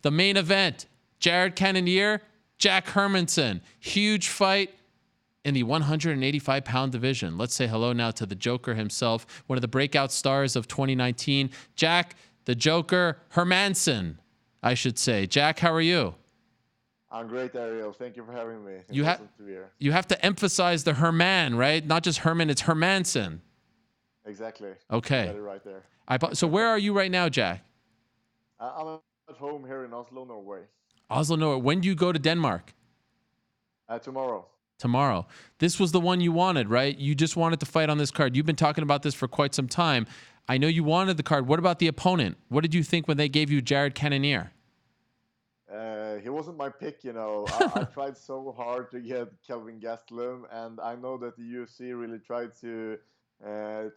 The main event, Jared Cannonier, Jack Hermansson. Huge fight in the 185-pound division. Let's say hello now to the Joker himself, one of the breakout stars of 2019, Jack, the Joker, Hermansson, I should say. Jack, how are you? I'm great, Ariel. Thank you for having me. It's You, awesome to be here. you have to emphasize the Herman, right? Not just Herman, it's Hermansson. Exactly. You got Okay. it right there. So where are you right now, Jack? I'm at home here in Oslo, Norway. Oslo, Norway. When do you go to Denmark? Tomorrow. Tomorrow. This was the one you wanted, right? You just wanted to fight on this card. You've been talking about this for quite some time. I know you wanted the card. What about the opponent? What did you think when they gave you Jared Cannonier? He wasn't my pick, you know. I tried so hard to get Kelvin Gastelum, and I know that the UFC really tried to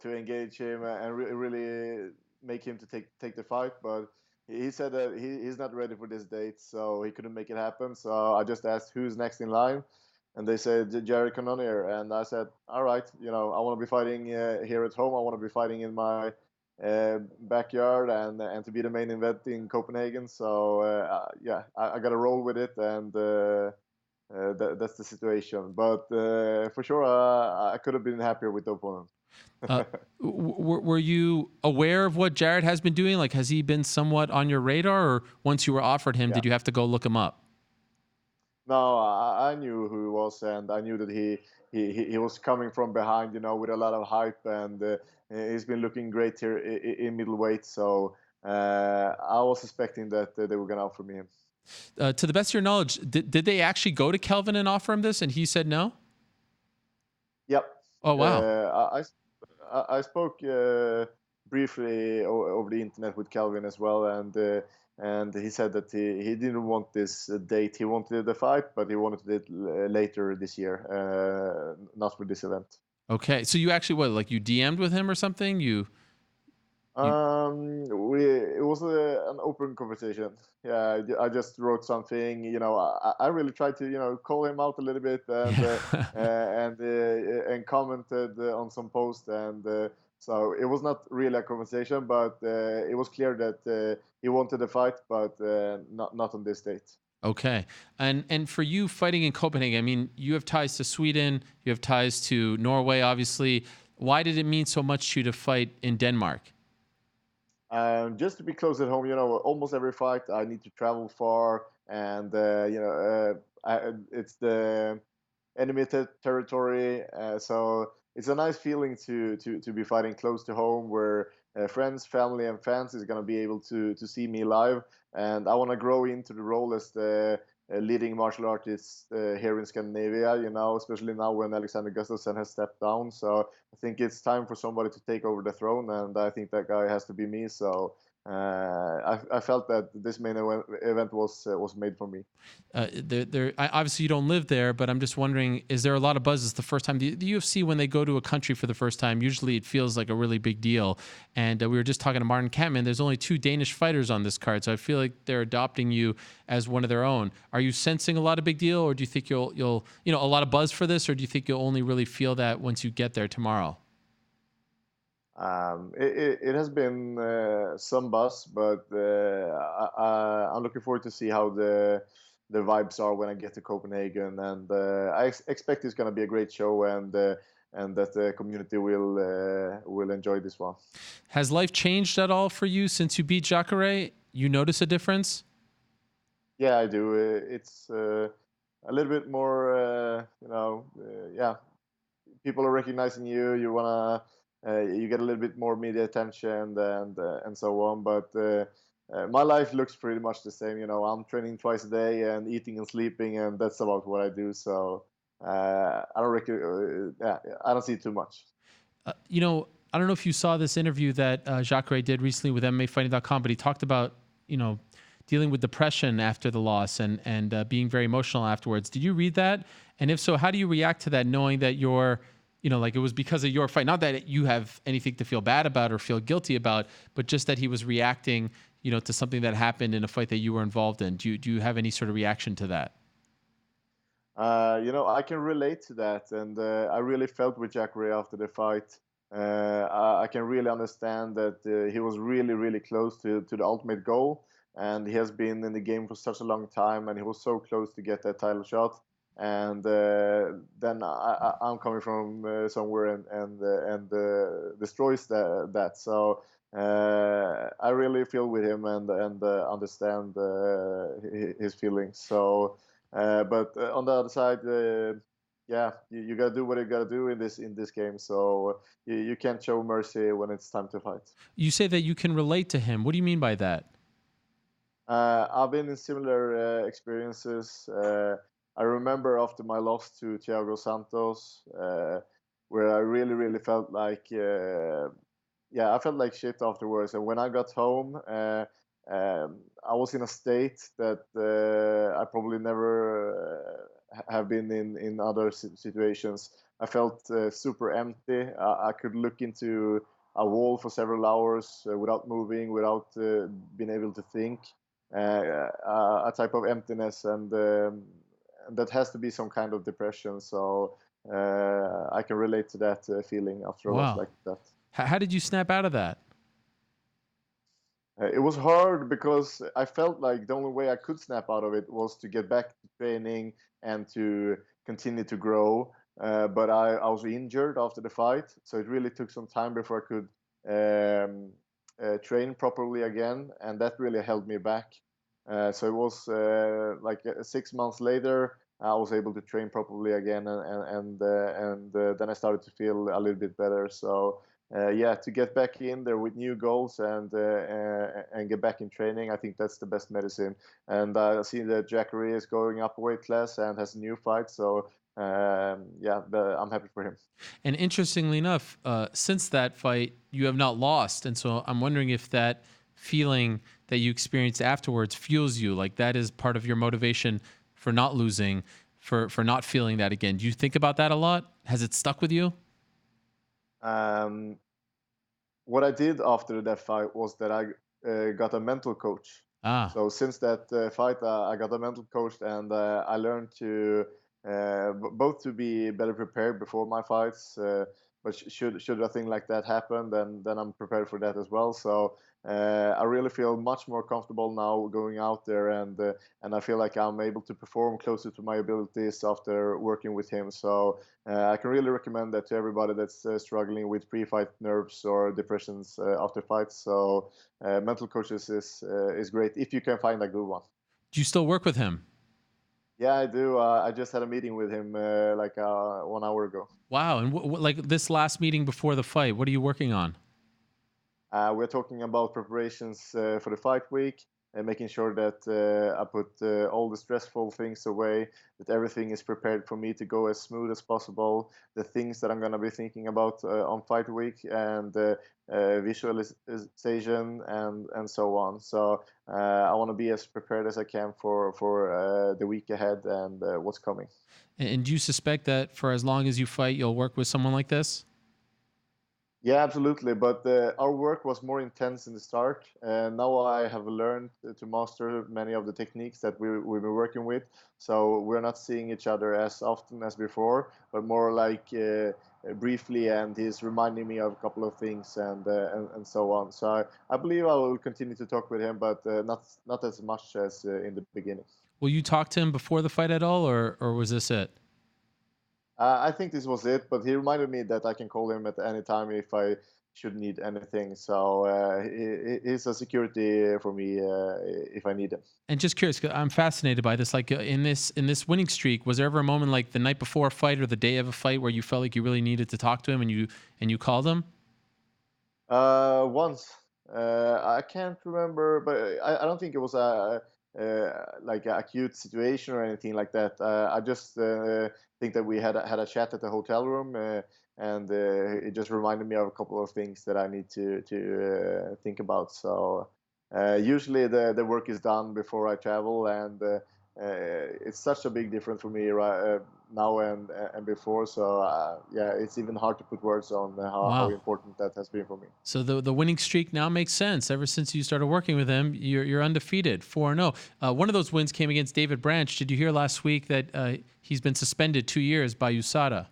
engage him and really make him to take the fight, but he said that he's not ready for this date, so he couldn't make it happen. So I just asked who's next in line, and they said Jared Cannonier, and I said, all right, you know, I want to be fighting here at home. I want to be fighting in my backyard and to be the main event in Copenhagen. So yeah, I got to roll with it, and that's the situation. But for sure, I could have been happier with the opponent. Were you aware of what Jared has been doing? Like, has he been somewhat on your radar, or once you were offered him, Yeah. did you have to go look him up? No, I knew who he was, and I knew that he was coming from behind, you know, with a lot of hype, and he's been looking great here in middleweight. So I was suspecting that they were gonna offer me him. To the best of your knowledge, did they actually go to Kelvin and offer him this, and he said no? Yep. Oh, wow. I spoke briefly over the internet with Calvin as well, and he said that he didn't want this date. He wanted the fight, but he wanted it later this year, not for this event. Okay, so you actually like you DM'd with him or something? You It was an open conversation. Yeah, I just wrote something. You know, I really tried to, you know, call him out a little bit, and commented on some post, and so it was not really a conversation, but it was clear that he wanted a fight, but not on this date. Okay. And for you fighting in Copenhagen, I mean, you have ties to Sweden, you have ties to Norway, obviously. Why did it mean so much to you to fight in Denmark? Just to be close at home, you know, almost every fight I need to travel far, and you know, it's the enemy territory. So it's a nice feeling to be fighting close to home, where friends, family, and fans is gonna be able to see me live. And I want to grow into the role as the leading martial artist here in Scandinavia. You know, especially now when Alexander Gustafsson has stepped down. So I think it's time for somebody to take over the throne, and I think that guy has to be me. So I felt that this main event was made for me. Obviously, you don't live there, but I'm just wondering: is there a lot of buzz? It's the first time the UFC, when they go to a country for the first time, usually it feels like a really big deal. And we were just talking to Martin Kampmann. There's only 2 Danish fighters on this card, so I feel like they're adopting you as one of their own. Are you sensing a lot of big deal, or do you think you'll a lot of buzz for this, or do you think you'll only really feel that once you get there tomorrow? It has been some buzz, but I'm looking forward to see how the vibes are when I get to Copenhagen, and I expect it's going to be a great show, and that the community will enjoy this one. Has life changed at all for you since you beat Jacare? You notice a difference? Yeah, I do. It's a little bit more, you know, yeah, people are recognizing you. You get a little bit more media attention and so on. But my life looks pretty much the same. You know, I'm training twice a day and eating and sleeping, and that's about what I do. So yeah, I don't see too much. I don't know if you saw this interview that Jacare did recently with MMAfighting.com, but he talked about, dealing with depression after the loss and being very emotional afterwards. Did you read that? And if so, how do you react to that, knowing that like it was because of your fight? Not that you have anything to feel bad about or feel guilty about, but just that he was reacting, to something that happened in a fight that you were involved in. Do you have any sort of reaction to that? You know, I can relate to that, and I really felt with Jacare after the fight. I can really understand that he was really, really close to the ultimate goal, and he has been in the game for such a long time, and he was so close to get that title shot. And then I'm coming from somewhere and destroys that. So I really feel with him and understand his feelings. So, but on the other side, yeah, you gotta do what you gotta do in this game. So you can't show mercy when it's time to fight. You say that you can relate to him. What do you mean by that? I've been in similar experiences. I remember after my loss to Thiago Santos, where I really felt like, yeah, I felt like shit afterwards. And when I got home, I was in a state that I probably never have been in other situations. I felt super empty. I could look into a wall for several hours without moving, without being able to think. A type of emptiness, and that has to be some kind of depression. So I can relate to that feeling after a loss Wow. like that. How did you snap out of that? It was hard because I felt like the only way I could snap out of it was to get back to training and to continue to grow. But I was injured after the fight, so it really took some time before I could train properly again, and that really held me back. So it was like 6 months later, I was able to train properly again, and then I started to feel a little bit better. So yeah, to get back in there with new goals and get back in training, I think that's the best medicine. And I see that Jacare is going up a weight class and has a new fight, so yeah, I'm happy for him. And interestingly enough, since that fight, you have not lost. And so I'm wondering if that feeling that you experienced afterwards fuels you. Like that is part of your motivation for not losing, for not feeling that again. Do you think about that a lot? Has it stuck with you? Um, what I did after that fight was that I got a mental coach. Ah, So since that fight, I got a mental coach, and I learned to both to be better prepared before my fights. But should a thing like that happen, then I'm prepared for that as well. So I really feel much more comfortable now going out there, and I feel like I'm able to perform closer to my abilities after working with him. So I can really recommend that to everybody that's struggling with pre-fight nerves or depressions after fights. So mental coaches is great if you can find a good one. do you still work with him? Yeah, I do. I just had a meeting with him like 1 hour ago. Wow. And like this last meeting before the fight, what are you working on? We're talking about preparations for the fight week and making sure that I put all the stressful things away, that everything is prepared for me to go as smooth as possible, the things that I'm going to be thinking about on fight week, and visualization and so on. So I want to be as prepared as I can for the week ahead and what's coming. And do you suspect that for as long as you fight, you'll work with someone like this? Yeah, absolutely. But our work was more intense in the start. And now I have learned to master many of the techniques that we've been working with. So we're not seeing each other as often as before, but more like briefly. And he's reminding me of a couple of things and so on. So I believe I will continue to talk with him, but not as much as in the beginning. Will you talk to him before the fight at all, or was this it? I think this was it, but he reminded me that I can call him at any time if I should need anything. So he's a security for me if I need him. And just curious, 'cause I'm fascinated by this. Like in this winning streak, was there ever a moment like the night before a fight or the day of a fight where you felt like you really needed to talk to him and you called him? Once I can't remember, but I don't think it was a like an acute situation or anything like that. I just think that we had a chat at the hotel room, and it just reminded me of a couple of things that I need to think about. So usually the work is done before I travel, and it's such a big difference for me right now and before. So yeah, it's even hard to put words on how Wow. important that has been for me. So the winning streak now makes sense. Ever since you started working with him, you're undefeated, 4-0. One of those wins came against David Branch. Did you hear last week that he's been suspended 2 years by USADA?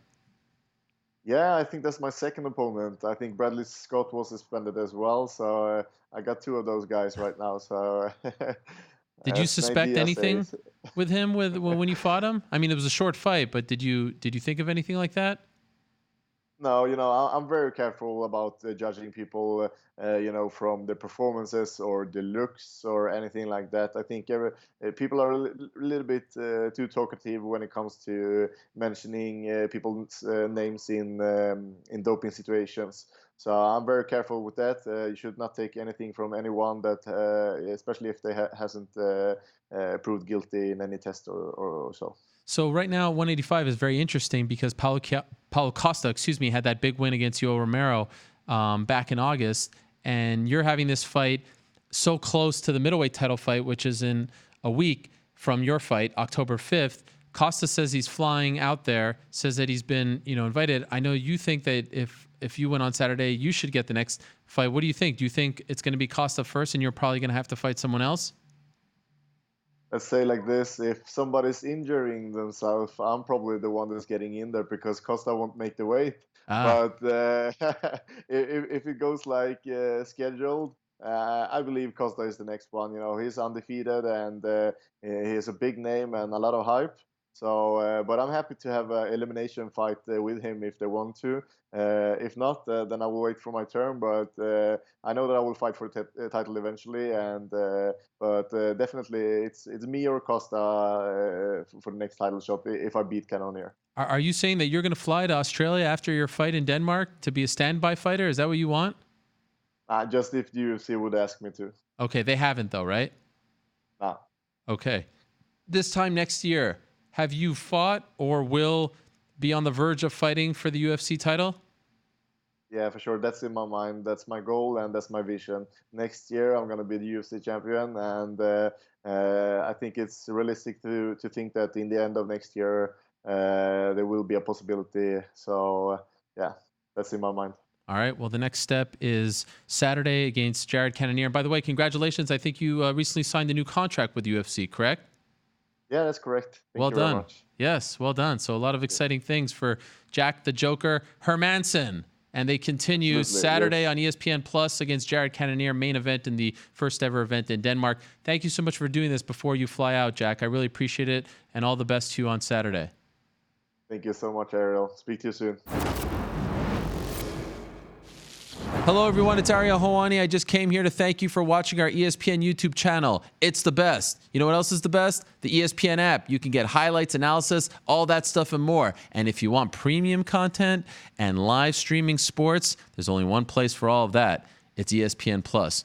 Yeah, I think that's my second opponent. I think Bradley Scott was suspended as well, so I got two of those guys right now. So Did you Snake suspect Diaz anything says. with him when you fought him? I mean, it was a short fight, but did you think of anything like that? No, I'm very careful about judging people, from their performances or the looks or anything like that. I think people are little bit too talkative when it comes to mentioning people's names in doping situations. So I'm very careful with that. You should not take anything from anyone that, especially if they hasn't proved guilty in any test or so. So right now, 185 is very interesting because Paulo Costa, had that big win against Yoel Romero back in August, and you're having this fight so close to the middleweight title fight, which is in a week from your fight, October 5th. Costa says he's flying out there, says that he's been, invited. I know you think that if you went on Saturday, you should get the next fight. What do you think? Do you think it's going to be Costa first, and you're probably going to have to fight someone else? Let's say like this, if somebody's injuring themselves, I'm probably the one that's getting in there because Costa won't make the weight. Ah, But if it goes like scheduled, I believe Costa is the next one. He's undefeated and he has a big name and a lot of hype. So, but I'm happy to have an elimination fight with him if they want to. If not, then I will wait for my turn. But I know that I will fight for the title eventually, and but definitely it's me or Costa for the next title shot if I beat Cannonier. are you saying that you're going to fly to Australia after your fight in Denmark to be a standby fighter? Is that what you want? Just if the UFC would ask me to. Okay, they haven't though, right? Nah. Okay. This time next year, have you fought or will be on the verge of fighting for the UFC title? Yeah, for sure. That's in my mind. That's my goal and that's my vision. Next year, I'm gonna be the UFC champion, and I think it's realistic to think that in the end of next year there will be a possibility. So yeah, that's in my mind. All right. Well, the next step is Saturday against Jared Cannonier. By the way, congratulations. I think you recently signed a new contract with UFC, correct? Yeah, that's correct. Thank Well you very done. much. Yes, well done. So a lot of exciting things for Jack the Joker Hermansson. And they continue Absolutely, Saturday yes. on ESPN Plus against Jared Cannonier, main event in the first ever event in Denmark. Thank you so much for doing this before you fly out, Jack. I really appreciate it. And all the best to you on Saturday. Thank you so much, Ariel. Speak to you soon. Hello, everyone. It's Ariel Helwani. I just came here to thank you for watching our ESPN YouTube channel. It's the best. You know what else is the best? The ESPN app. You can get highlights, analysis, all that stuff and more. And if you want premium content and live streaming sports, there's only one place for all of that. It's ESPN Plus.